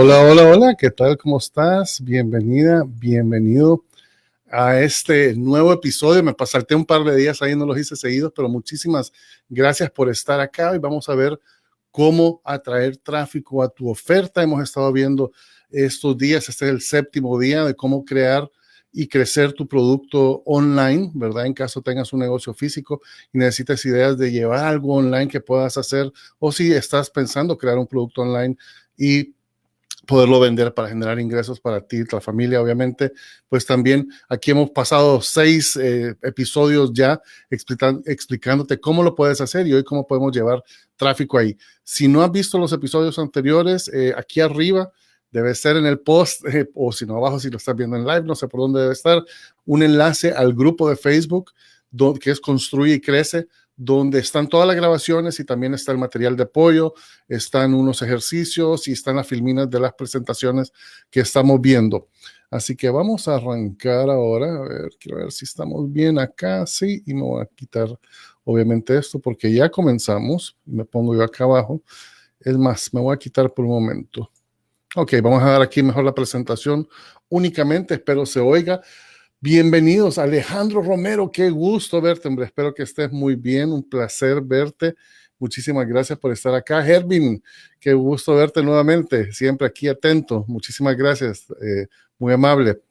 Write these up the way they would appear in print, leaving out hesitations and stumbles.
Hola, hola, hola, ¿qué tal? ¿Cómo estás? Bienvenida, bienvenido a este nuevo episodio. Me salté un par de días ahí, no los hice seguidos, pero muchísimas gracias por estar acá y vamos a ver cómo atraer tráfico a tu oferta. Hemos estado viendo estos días, este es el séptimo día de cómo crear y crecer tu producto online, ¿verdad? En caso tengas un negocio físico y necesites ideas de llevar algo online que puedas hacer, o si estás pensando crear un producto online y poderlo vender para generar ingresos para ti y la familia, obviamente. Pues también aquí hemos pasado 6 episodios ya explicándote cómo lo puedes hacer y hoy cómo podemos llevar tráfico ahí. Si no has visto los episodios anteriores, aquí arriba debe ser en el post o si no abajo si lo estás viendo en live, no sé por dónde debe estar, un enlace al grupo de Facebook que es Construye y Crece, donde están todas las grabaciones y también está el material de apoyo, están unos ejercicios y están las filminas de las presentaciones que estamos viendo. Así que vamos a arrancar ahora. A ver, quiero ver si estamos bien acá. Sí, y me voy a quitar obviamente esto porque ya comenzamos. Me pongo yo acá abajo. Es más, me voy a quitar por un momento. Ok, vamos a dar aquí mejor la presentación únicamente. Espero se oiga. Bienvenidos, Alejandro Romero, qué gusto verte, hombre. Espero que estés muy bien, un placer verte. Muchísimas gracias por estar acá. Hervin, qué gusto verte nuevamente, siempre aquí atento. Muchísimas gracias, muy amable.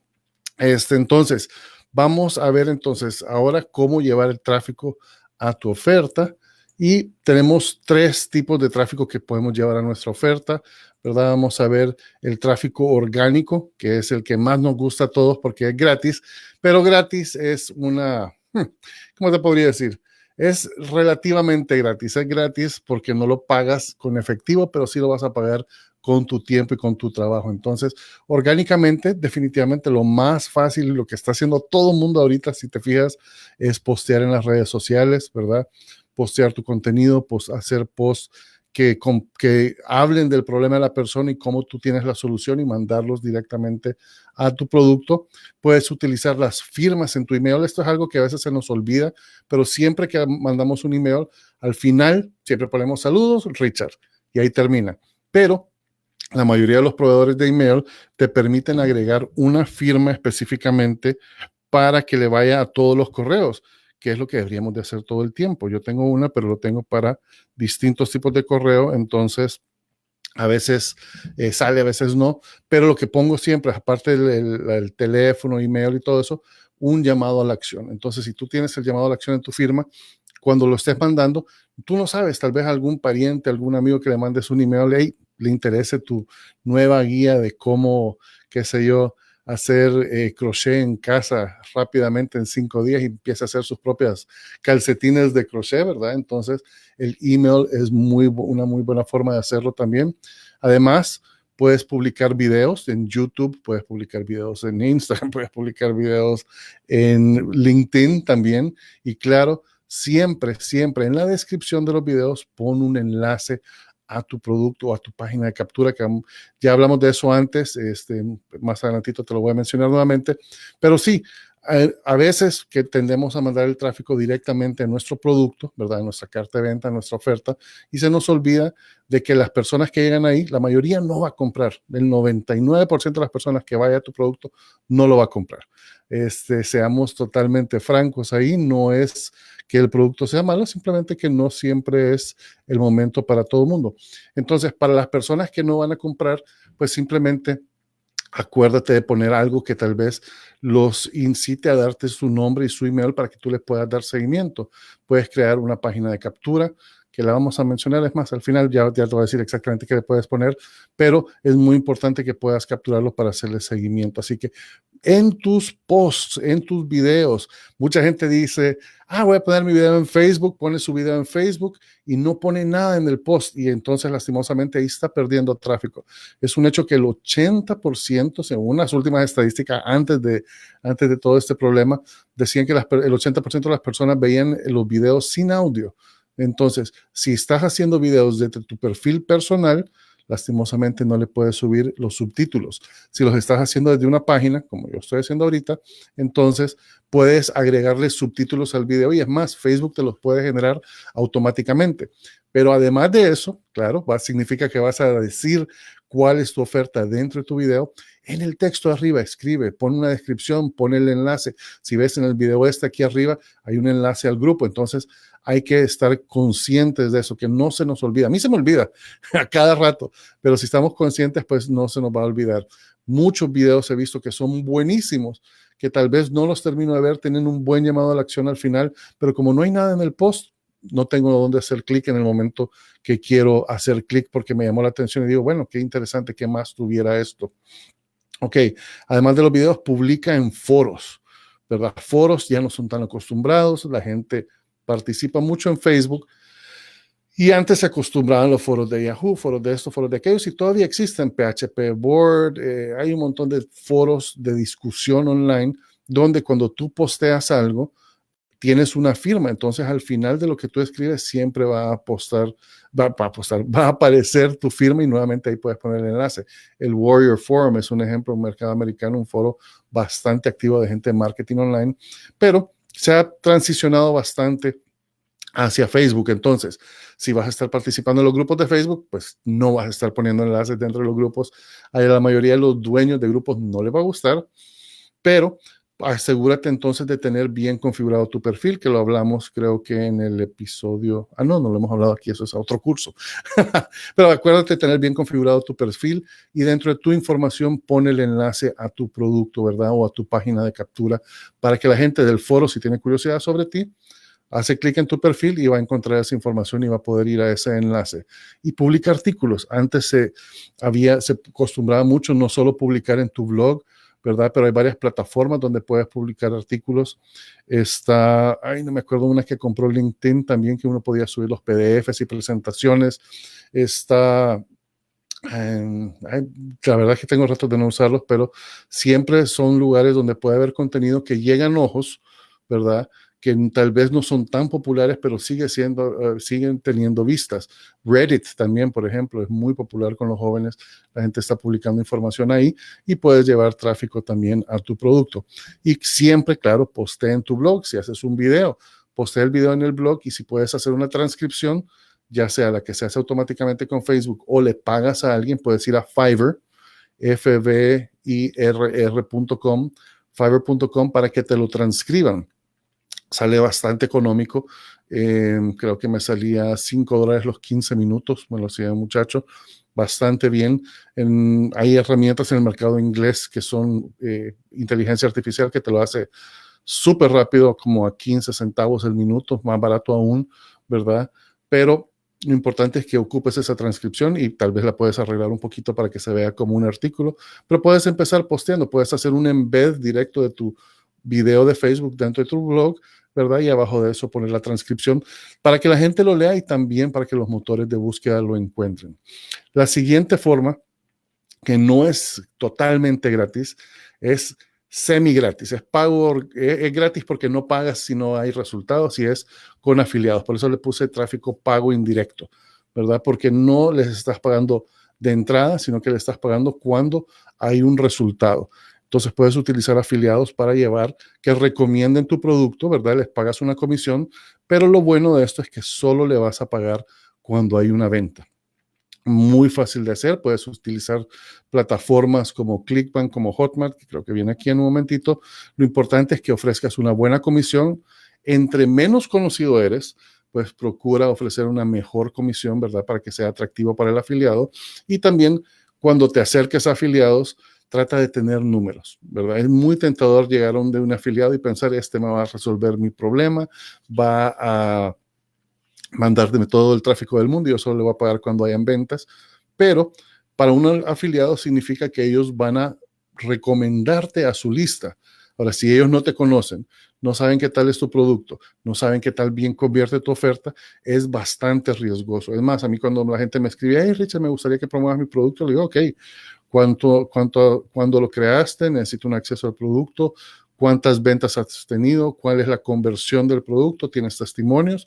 Entonces, vamos a ver entonces ahora cómo llevar el tráfico a tu oferta. Y tenemos 3 tipos de tráfico que podemos llevar a nuestra oferta, ¿verdad? Vamos a ver el tráfico orgánico, que es el que más nos gusta a todos porque es gratis, pero gratis es ¿cómo te podría decir? Es relativamente gratis, es gratis porque no lo pagas con efectivo, pero sí lo vas a pagar con tu tiempo y con tu trabajo. Entonces, orgánicamente, definitivamente lo más fácil y lo que está haciendo todo el mundo ahorita, si te fijas, es postear en las redes sociales, ¿verdad? Postear tu contenido, hacer posts que hablen del problema de la persona y cómo tú tienes la solución y mandarlos directamente a tu producto. Puedes utilizar las firmas en tu email. Esto es algo que a veces se nos olvida, pero siempre que mandamos un email, al final siempre ponemos saludos, Richard, y ahí termina. Pero la mayoría de los proveedores de email te permiten agregar una firma específicamente para que le vaya a todos los correos, que es lo que deberíamos de hacer todo el tiempo. Yo tengo una, pero lo tengo para distintos tipos de correo, entonces a veces sale, a veces no, pero lo que pongo siempre, aparte del teléfono, email y todo eso, un llamado a la acción. Entonces, si tú tienes el llamado a la acción en tu firma, cuando lo estés mandando, tú no sabes, tal vez algún pariente, algún amigo que le mandes un email, hey, le interese tu nueva guía de cómo, qué sé yo, hacer crochet en casa rápidamente en 5 días y empieza a hacer sus propias calcetines de crochet, ¿verdad? Entonces, el email es una muy buena forma de hacerlo también. Además, puedes publicar videos en YouTube, puedes publicar videos en Instagram, puedes publicar videos en LinkedIn también. Y claro, siempre, siempre en la descripción de los videos pon un enlace a tu producto o a tu página de captura, que ya hablamos de eso antes, más adelantito te lo voy a mencionar nuevamente, pero sí, a veces que tendemos a mandar el tráfico directamente a nuestro producto, ¿verdad? En nuestra carta de venta, en nuestra oferta, y se nos olvida de que las personas que llegan ahí, la mayoría no va a comprar. El 99% de las personas que vaya a tu producto no lo va a comprar. Seamos totalmente francos ahí, no es que el producto sea malo, simplemente que no siempre es el momento para todo el mundo. Entonces, para las personas que no van a comprar, pues simplemente acuérdate de poner algo que tal vez los incite a darte su nombre y su email para que tú les puedas dar seguimiento. Puedes crear una página de captura que la vamos a mencionar, es más, al final ya te voy a decir exactamente qué le puedes poner, pero es muy importante que puedas capturarlo para hacerle seguimiento. Así que en tus posts, en tus videos, mucha gente dice, voy a poner mi video en Facebook, pone su video en Facebook y no pone nada en el post y entonces lastimosamente ahí está perdiendo tráfico. Es un hecho que el 80%, según las últimas estadísticas antes de todo este problema, decían que el 80% de las personas veían los videos sin audio. Entonces, si estás haciendo videos desde tu perfil personal, lastimosamente no le puedes subir los subtítulos. Si los estás haciendo desde una página, como yo estoy haciendo ahorita, entonces puedes agregarle subtítulos al video y es más, Facebook te los puede generar automáticamente. Pero además de eso, claro, significa que vas a decir cuál es tu oferta dentro de tu video. En el texto de arriba escribe, pon una descripción, pon el enlace. Si ves en el video aquí arriba, hay un enlace al grupo. Entonces hay que estar conscientes de eso, que no se nos olvida. A mí se me olvida a cada rato, pero si estamos conscientes, pues no se nos va a olvidar. Muchos videos he visto que son buenísimos, que tal vez no los termino de ver, tienen un buen llamado a la acción al final, pero como no hay nada en el post, no tengo dónde hacer clic en el momento que quiero hacer clic porque me llamó la atención y digo, bueno, qué interesante que más tuviera esto. Ok, además de los videos, publica en foros, ¿verdad? Foros ya no son tan acostumbrados, la gente participa mucho en Facebook y antes se acostumbraban los foros de Yahoo, foros de estos, foros de aquellos, y todavía existen PHP Board, hay un montón de foros de discusión online donde cuando tú posteas algo, tienes una firma, entonces al final de lo que tú escribes siempre va a aparecer tu firma y nuevamente ahí puedes poner el enlace. El Warrior Forum es un ejemplo, un mercado americano, un foro bastante activo de gente de marketing online, pero se ha transicionado bastante hacia Facebook. Entonces, si vas a estar participando en los grupos de Facebook, pues no vas a estar poniendo enlaces dentro de los grupos. A la mayoría de los dueños de grupos no les va a gustar, pero asegúrate entonces de tener bien configurado tu perfil, que lo hablamos creo que en el episodio, no lo hemos hablado aquí, eso es otro curso, pero acuérdate de tener bien configurado tu perfil y dentro de tu información pone el enlace a tu producto, ¿verdad? O a tu página de captura para que la gente del foro, si tiene curiosidad sobre ti, hace clic en tu perfil y va a encontrar esa información y va a poder ir a ese enlace. Y publica artículos. Antes se acostumbraba mucho no solo publicar en tu blog, ¿verdad? Pero hay varias plataformas donde puedes publicar artículos. No me acuerdo, una que compró LinkedIn también, que uno podía subir los PDFs y presentaciones. La verdad es que tengo ratos de no usarlos, pero siempre son lugares donde puede haber contenido que llegan ojos, ¿verdad? Que tal vez no son tan populares, pero siguen teniendo vistas. Reddit también, por ejemplo, es muy popular con los jóvenes. La gente está publicando información ahí y puedes llevar tráfico también a tu producto. Y siempre, claro, postea en tu blog. Si haces un video, postea el video en el blog y si puedes hacer una transcripción, ya sea la que se hace automáticamente con Facebook o le pagas a alguien, puedes ir a Fiverr, FBIRR.com, Fiverr.com para que te lo transcriban. Sale bastante económico. Creo que me salía $5 los 15 minutos, me lo hacía el muchacho, bastante bien. Hay herramientas en el mercado inglés que son inteligencia artificial que te lo hace súper rápido, como a 15 centavos el minuto, más barato aún, ¿verdad? Pero lo importante es que ocupes esa transcripción y tal vez la puedes arreglar un poquito para que se vea como un artículo, pero puedes empezar posteando, puedes hacer un embed directo de tu video de Facebook dentro de tu blog, ¿verdad? Y abajo de eso poner la transcripción para que la gente lo lea y también para que los motores de búsqueda lo encuentren. La siguiente forma, que no es totalmente gratis, es semi gratis, es gratis porque no pagas si no hay resultados y es con afiliados. Por eso le puse tráfico pago indirecto, ¿verdad? Porque no les estás pagando de entrada, sino que le estás pagando cuando hay un resultado. Entonces puedes utilizar afiliados para llevar que recomienden tu producto, ¿verdad? Les pagas una comisión, pero lo bueno de esto es que solo le vas a pagar cuando hay una venta. Muy fácil de hacer, puedes utilizar plataformas como Clickbank, como Hotmart, que creo que viene aquí en un momentito. Lo importante es que ofrezcas una buena comisión. Entre menos conocido eres, pues procura ofrecer una mejor comisión, ¿verdad? Para que sea atractivo para el afiliado. Y también cuando te acerques a afiliados, trata de tener números, ¿verdad? Es muy tentador llegar a un afiliado y pensar, este me va a resolver mi problema, va a mandarme todo el tráfico del mundo y yo solo le voy a pagar cuando hayan ventas, pero para un afiliado significa que ellos van a recomendarte a su lista. Ahora, si ellos no te conocen, no saben qué tal es tu producto, no saben qué tal bien convierte tu oferta, es bastante riesgoso. Es más, a mí cuando la gente me escribe, hey Richard, me gustaría que promuevas mi producto, le digo, ok, ¿cuándo lo creaste? Necesito un acceso al producto, ¿cuántas ventas has tenido? ¿Cuál es la conversión del producto? ¿Tienes testimonios?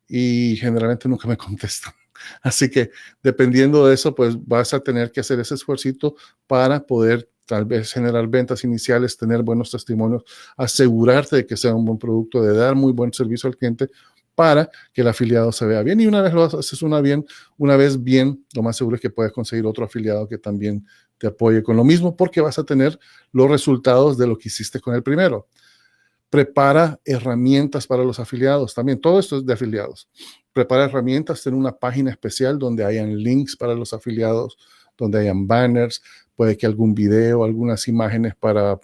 Y generalmente nunca me contestan. Así que dependiendo de eso, pues vas a tener que hacer ese esfuercito para poder tal vez generar ventas iniciales, tener buenos testimonios, asegurarte de que sea un buen producto, de dar muy buen servicio al cliente para que el afiliado se vea bien. Y una vez lo haces una vez bien, lo más seguro es que puedes conseguir otro afiliado que también te apoye con lo mismo, porque vas a tener los resultados de lo que hiciste con el primero. Prepara herramientas para los afiliados también. Todo esto es de afiliados. Prepara herramientas, ten una página especial donde hayan links para los afiliados, donde hayan banners, puede que algún video, algunas imágenes para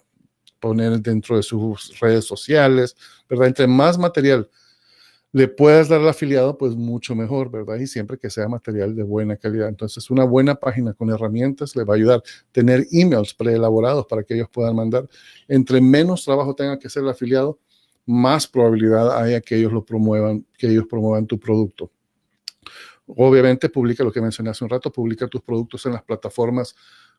poner dentro de sus redes sociales, ¿verdad? Entre más material le puedas dar al afiliado, pues mucho mejor, ¿verdad? Y siempre que sea material de buena calidad. Entonces, una buena página con herramientas le va a ayudar. Tener emails preelaborados para que ellos puedan mandar. Entre menos trabajo tenga que hacer el afiliado, más probabilidad haya que ellos lo promuevan, que ellos promuevan tu producto. Obviamente, publica lo que mencioné hace un rato, publica tus productos en las plataformas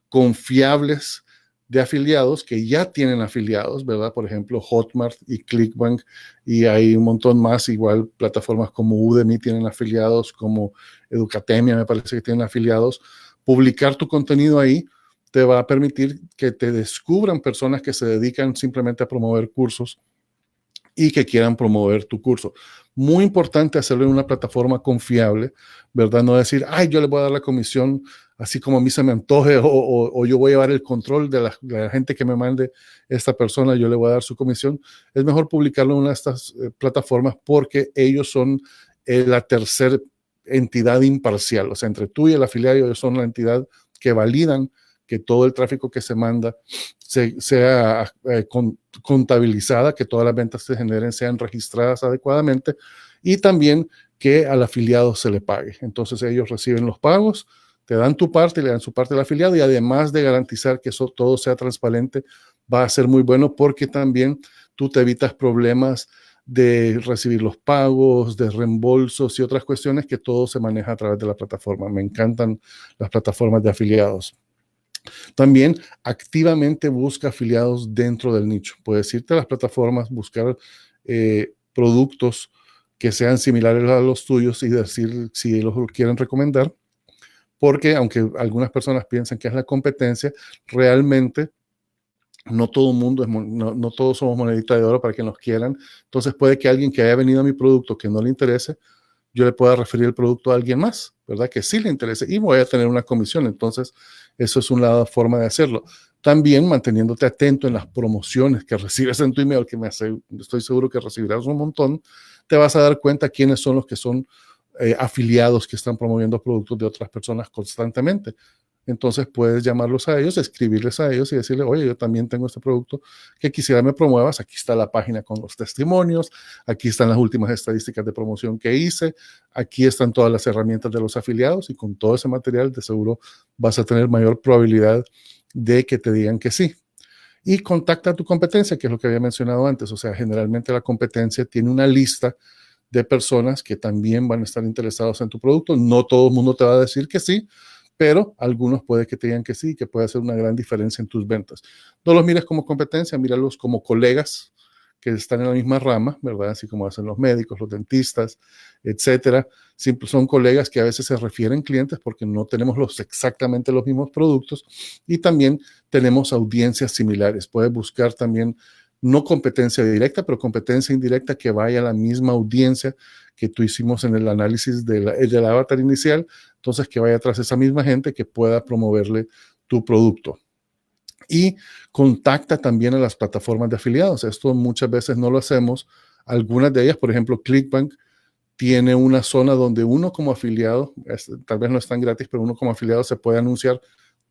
confiables de afiliados que ya tienen afiliados, ¿verdad? Por ejemplo, Hotmart y Clickbank, y hay un montón más, igual plataformas como Udemy tienen afiliados, como Educatemia me parece que tienen afiliados. Publicar tu contenido ahí te va a permitir que te descubran personas que se dedican simplemente a promover cursos y que quieran promover tu curso. Muy importante hacerlo en una plataforma confiable, ¿verdad? No decir, ay, yo le voy a dar la comisión así como a mí se me antoje, o yo voy a llevar el control de la gente que me mande esta persona, yo le voy a dar su comisión. Es mejor publicarlo en una de estas plataformas porque ellos son la tercera entidad imparcial. O sea, entre tú y el afiliado, ellos son la entidad que validan que todo el tráfico que se manda sea contabilizada, que todas las ventas que se generen sean registradas adecuadamente y también que al afiliado se le pague. Entonces ellos reciben los pagos, te dan tu parte y le dan su parte al afiliado, y además de garantizar que eso todo sea transparente, va a ser muy bueno porque también tú te evitas problemas de recibir los pagos, de reembolsos y otras cuestiones, que todo se maneja a través de la plataforma. Me encantan las plataformas de afiliados. También activamente busca afiliados dentro del nicho. Puedes irte a las plataformas, buscar productos que sean similares a los tuyos y decir si los quieren recomendar, porque aunque algunas personas piensan que es la competencia, realmente no todo el mundo no todos somos monedita de oro para que nos quieran. Entonces puede que alguien que haya venido a mi producto que no le interese, yo le pueda referir el producto a alguien más, ¿verdad? Que sí le interese y voy a tener una comisión. Entonces, eso es una forma de hacerlo. También manteniéndote atento en las promociones que recibes en tu email, que estoy seguro que recibirás un montón, te vas a dar cuenta quiénes son los que son afiliados que están promoviendo productos de otras personas constantemente. Entonces puedes llamarlos a ellos, escribirles a ellos y decirle, oye, yo también tengo este producto que quisiera me promuevas. Aquí está la página con los testimonios, aquí están las últimas estadísticas de promoción que hice, aquí están todas las herramientas de los afiliados, y con todo ese material de seguro vas a tener mayor probabilidad de que te digan que sí. Y contacta a tu competencia, que es lo que había mencionado antes. O sea, generalmente la competencia tiene una lista de personas que también van a estar interesados en tu producto. No todo el mundo te va a decir que sí, pero algunos puede que te digan que sí, que puede hacer una gran diferencia en tus ventas. No los mires como competencia, míralos como colegas que están en la misma rama, ¿verdad? Así como hacen los médicos, los dentistas, etcétera. Siempre son colegas que a veces se refieren clientes porque no tenemos exactamente los mismos productos, y también tenemos audiencias similares. Puedes buscar también no competencia directa, pero competencia indirecta que vaya a la misma audiencia que tú hicimos en el análisis del avatar inicial. Entonces, que vaya tras esa misma gente que pueda promoverle tu producto. Y contacta también a las plataformas de afiliados. Esto muchas veces no lo hacemos. Algunas de ellas, por ejemplo, Clickbank, tiene una zona donde uno como afiliado, tal vez no es tan gratis, pero uno como afiliado se puede anunciar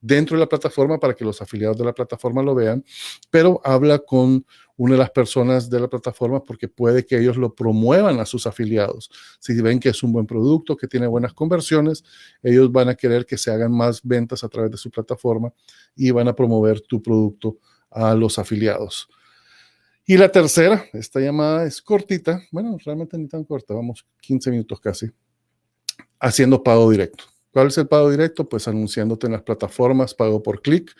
dentro de la plataforma para que los afiliados de la plataforma lo vean, pero habla con una de las personas de la plataforma porque puede que ellos lo promuevan a sus afiliados. Si ven que es un buen producto, que tiene buenas conversiones, ellos van a querer que se hagan más ventas a través de su plataforma y van a promover tu producto a los afiliados. Y la tercera, esta llamada es cortita, bueno, realmente ni tan corta, vamos 15 minutos casi, haciendo pago directo. ¿Cuál es el pago directo? Pues anunciándote en las plataformas, pago por clic,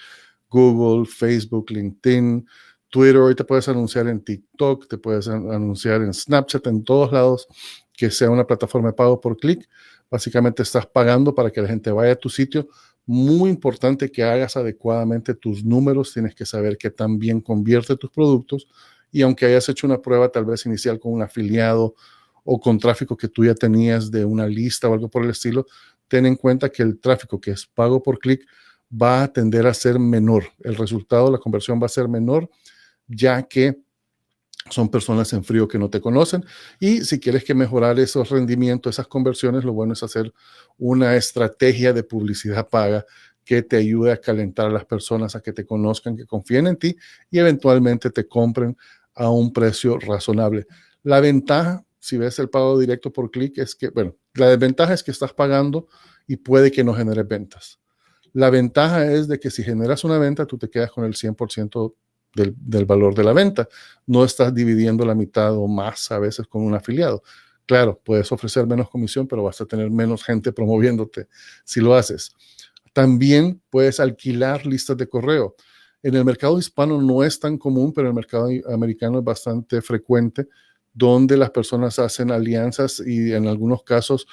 Google, Facebook, LinkedIn, Twitter. Hoy te puedes anunciar en TikTok, te puedes anunciar en Snapchat, en todos lados que sea una plataforma de pago por clic. Básicamente estás pagando para que la gente vaya a tu sitio. Muy importante que hagas adecuadamente tus números. Tienes que saber qué tan bien convierte tus productos. Y aunque hayas hecho una prueba tal vez inicial con un afiliado o con tráfico que tú ya tenías de una lista o algo por el estilo, ten en cuenta que el tráfico que es pago por clic va a tender a ser menor. El resultado, la conversión va a ser menor, ya que son personas en frío que no te conocen. Y si quieres que mejorar esos rendimientos, esas conversiones, lo bueno es hacer una estrategia de publicidad paga que te ayude a calentar a las personas, a que te conozcan, que confíen en ti y eventualmente te compren a un precio razonable. La ventaja, si ves el pago directo por clic, es que, bueno, la desventaja es que estás pagando y puede que no generes ventas. La ventaja es de que si generas una venta, tú te quedas con el 100% del valor de la venta. No estás dividiendo la mitad o más a veces con un afiliado. Claro, puedes ofrecer menos comisión, pero vas a tener menos gente promoviéndote si lo haces. También puedes alquilar listas de correo. En el mercado hispano no es tan común, pero en el mercado americano es bastante frecuente, donde las personas hacen alianzas y en algunos casos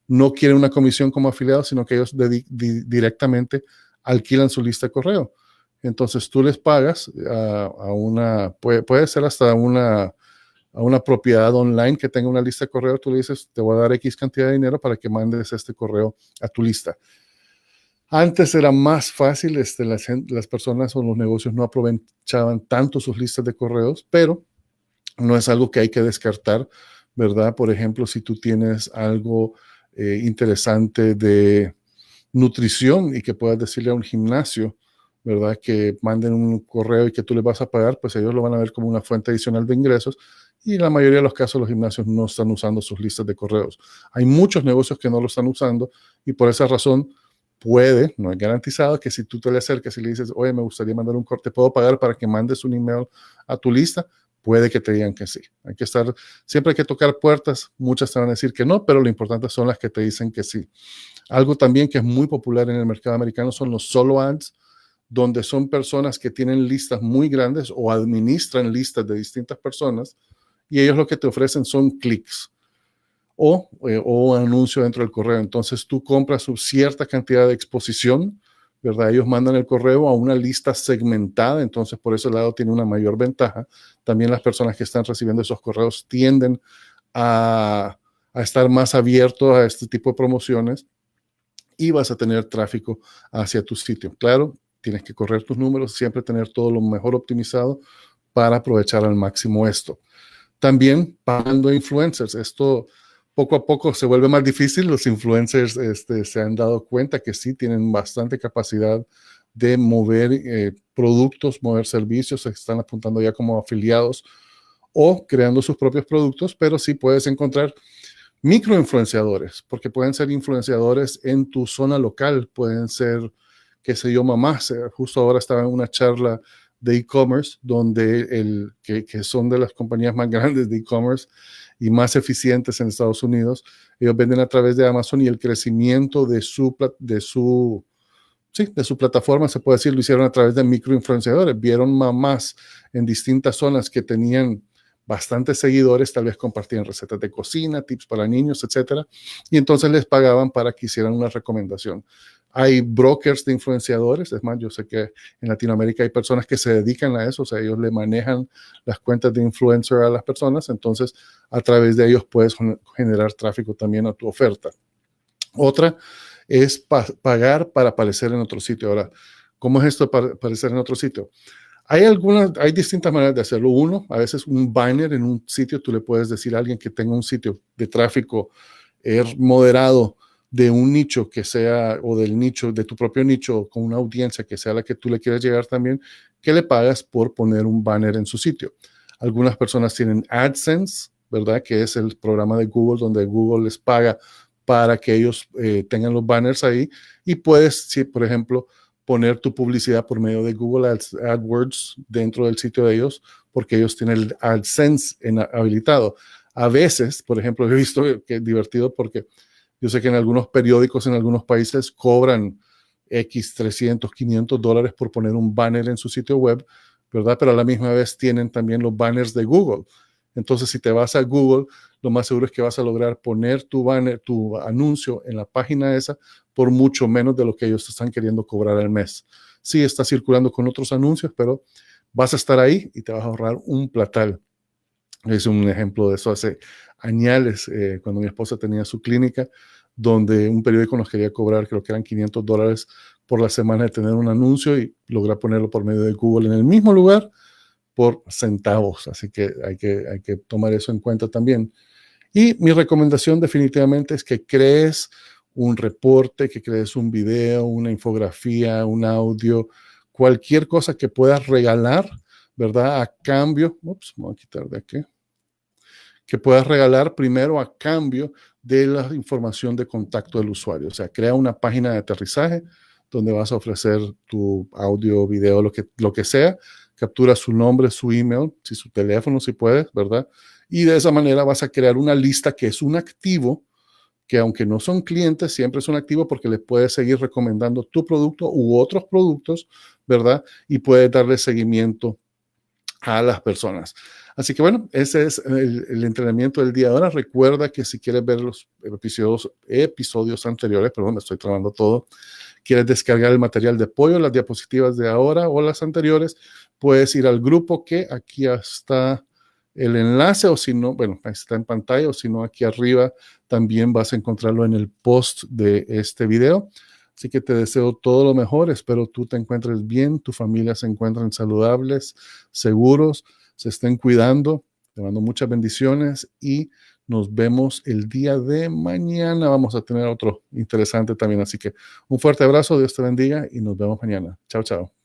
no quieren una comisión como afiliado, sino que ellos directamente alquilan su lista de correo. Entonces tú les pagas a una, puede ser hasta a una propiedad online que tenga una lista de correo, tú le dices, te voy a dar X cantidad de dinero para que mandes este correo a tu lista. Antes era más fácil, las personas o los negocios no aprovechaban tanto sus listas de correos, pero no es algo que hay que descartar, ¿verdad? Por ejemplo, si tú tienes algo interesante de nutrición y que puedas decirle a un gimnasio, ¿verdad? Que manden un correo y que tú les vas a pagar, pues ellos lo van a ver como una fuente adicional de ingresos y en la mayoría de los casos los gimnasios no están usando sus listas de correos. Hay muchos negocios que no lo están usando y por esa razón puede, no es garantizado, que si tú te le acercas y le dices, oye, me gustaría mandar un corte, ¿puedo pagar para que mandes un email a tu lista? Puede que te digan que sí. Hay que estar, siempre hay que tocar puertas, muchas te van a decir que no, pero lo importante son las que te dicen que sí. Algo también que es muy popular en el mercado americano son los solo ads, donde son personas que tienen listas muy grandes o administran listas de distintas personas y ellos lo que te ofrecen son clics o anuncio dentro del correo. Entonces tú compras cierta cantidad de exposición, ¿verdad? Ellos mandan el correo a una lista segmentada, entonces por ese lado tiene una mayor ventaja. También las personas que están recibiendo esos correos tienden a estar más abiertos a este tipo de promociones y vas a tener tráfico hacia tu sitio. Claro, tienes que correr tus números, siempre tener todo lo mejor optimizado para aprovechar al máximo esto. También pagando influencers. Esto poco a poco se vuelve más difícil. Los influencers se han dado cuenta que sí tienen bastante capacidad de mover productos, mover servicios, se están apuntando ya como afiliados o creando sus propios productos, pero sí puedes encontrar microinfluenciadores, porque pueden ser influenciadores en tu zona local, pueden ser, qué sé yo, mamás. Justo ahora estaba en una charla de e-commerce, donde que son de las compañías más grandes de e-commerce y más eficientes en Estados Unidos. Ellos venden a través de Amazon y el crecimiento de su plataforma, se puede decir, lo hicieron a través de microinfluenciadores. Vieron mamás en distintas zonas que tenían bastantes seguidores, tal vez compartían recetas de cocina, tips para niños, etcétera, y entonces les pagaban para que hicieran una recomendación. Hay brokers de influenciadores, es más, yo sé que en Latinoamérica hay personas que se dedican a eso, o sea, ellos le manejan las cuentas de influencer a las personas, entonces a través de ellos puedes generar tráfico también a tu oferta. Otra es pagar para aparecer en otro sitio. Ahora, ¿cómo es esto para aparecer en otro sitio? Hay distintas maneras de hacerlo. Uno, a veces un banner en un sitio, tú le puedes decir a alguien que tenga un sitio de tráfico moderado de un nicho que sea, o del nicho, de tu propio nicho, con una audiencia que sea la que tú le quieras llegar también, que le pagas por poner un banner en su sitio. Algunas personas tienen AdSense, ¿verdad? Que es el programa de Google donde Google les paga para que ellos tengan los banners ahí y puedes, si, por ejemplo, poner tu publicidad por medio de Google AdWords dentro del sitio de ellos, porque ellos tienen el AdSense habilitado. A veces, por ejemplo, he visto que es divertido porque yo sé que en algunos periódicos, en algunos países, cobran X 300, $500 por poner un banner en su sitio web, ¿verdad? Pero a la misma vez tienen también los banners de Google. Entonces, si te vas a Google, lo más seguro es que vas a lograr poner tu banner, tu anuncio en la página esa por mucho menos de lo que ellos están queriendo cobrar al mes. Sí, está circulando con otros anuncios, pero vas a estar ahí y te vas a ahorrar un platal. Es un ejemplo de eso añales, cuando mi esposa tenía su clínica, donde un periódico nos quería cobrar, creo que eran $500 por la semana de tener un anuncio, y logré ponerlo por medio de Google en el mismo lugar por centavos. Así que hay que tomar eso en cuenta también. Y mi recomendación definitivamente es que crees un reporte, que crees un video, una infografía, un audio, cualquier cosa que puedas regalar, ¿verdad? A cambio, ups, me voy a quitar de aquí, que puedas regalar primero a cambio de la información de contacto del usuario. O sea, crea una página de aterrizaje donde vas a ofrecer tu audio, video, lo que sea, captura su nombre, su email, si su teléfono, si puedes, ¿verdad? Y de esa manera vas a crear una lista que es un activo, que aunque no son clientes, siempre es un activo porque les puedes seguir recomendando tu producto u otros productos, ¿verdad? Y puedes darle seguimiento a las personas. Así que bueno, ese es el entrenamiento del día de ahora. Recuerda que si quieres ver los episodios anteriores, perdón, me estoy trabando todo, quieres descargar el material de apoyo, las diapositivas de ahora o las anteriores, puedes ir al grupo, que aquí está el enlace, o si no, bueno, está en pantalla, o si no, aquí arriba también vas a encontrarlo en el post de este video. Así que te deseo todo lo mejor. Espero tú te encuentres bien, tu familia se encuentren saludables, seguros, se estén cuidando. Te mando muchas bendiciones y nos vemos el día de mañana. Vamos a tener otro interesante también. Así que un fuerte abrazo, Dios te bendiga y nos vemos mañana. Chao, chao.